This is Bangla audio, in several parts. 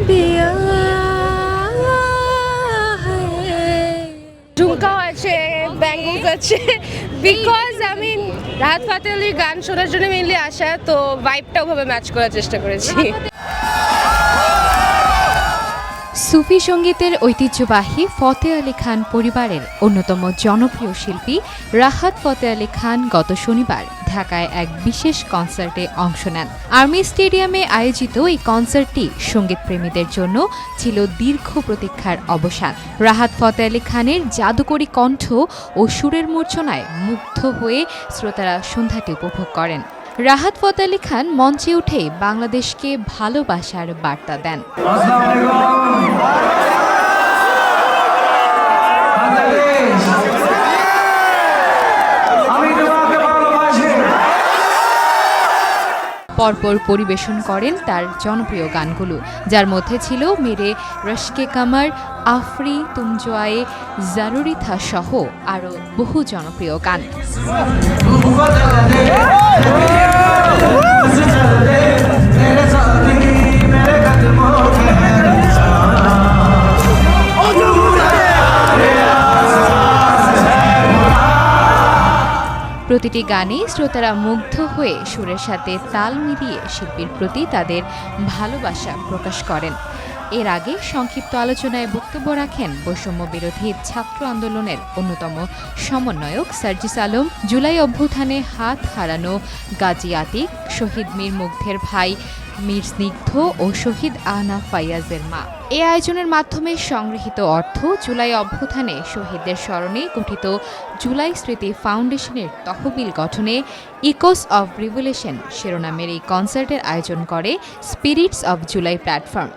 পিয়া ঝুমকাও আছে, ব্যাঙ্গলস আছে, বিকজ আমি রাহাত ফাতে আলির গান শোনার জন্য মেনলি আসা, তো ভাইবটা ওভাবে ম্যাচ করার চেষ্টা করেছি। সুফি সঙ্গীতের ঐতিহ্যবাহী ফতে আলী খান পরিবারের অন্যতম জনপ্রিয় শিল্পী রাহাত ফতে আলী খান গত শনিবার ঢাকায় এক বিশেষ কনসার্টে অংশ নেন। আর্মি স্টেডিয়ামে আয়োজিত এই কনসার্টটি সঙ্গীতপ্রেমীদের জন্য ছিল দীর্ঘ প্রতীক্ষার অবসান। রাহাত ফতে আলী খানের জাদুকরী কণ্ঠ ও সুরের মূর্ছনায় মুগ্ধ হয়ে শ্রোতারা সন্ধ্যাটি উপভোগ করেন। রাহাত ফতে আলী খান মঞ্চে উঠেই বাংলাদেশকে ভালোবাসার বার্তা দেন। পরপর পরিবেশন করেন তার জনপ্রিয় গানগুলো, যার মধ্যে ছিল মেরে রশকে কামার, আফরি তুম জো আয়ে, জরুরি থা সহ আরও বহু জনপ্রিয় গান। প্রতিটি গানে শ্রোতারা মুগ্ধ হয়ে সুরের সাথে তাল মিলিয়ে শিল্পীর প্রতি তাদের ভালোবাসা প্রকাশ করেন। এর আগে সংক্ষিপ্ত আলোচনায় বক্তব্য রাখেন বৈষম্য বিরোধী ছাত্র আন্দোলনের অন্যতম সমন্বয়ক সার্জিস আলম, জুলাই অভ্যুত্থানে হাত হারানো গাজী আতিক, শহীদ মীর মুগ্ধের ভাই মীর স্নিগ্ধ ও শহীদ আহনা ফাইয়াজের মা। এ আয়োজনের মাধ্যমে সংগৃহীত অর্থ জুলাই অভ্যুত্থানে শহীদদের স্মরণে গঠিত জুলাই স্মৃতি ফাউন্ডেশনের তহবিল গঠনে ইকোস অব রিভলিউশন শিরোনামের এই কনসার্টের আয়োজন করে স্পিরিটস অব জুলাই প্ল্যাটফর্ম।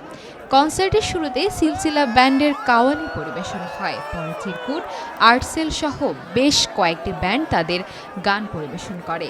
কনসার্টের শুরুতে সিলসিলা ব্যান্ডের কাওয়ালি পরিবেশন হয়, পরে চিরকুট, আর্টসেল সহ বেশ কয়েকটি ব্যান্ড তাদের গান পরিবেশন করে।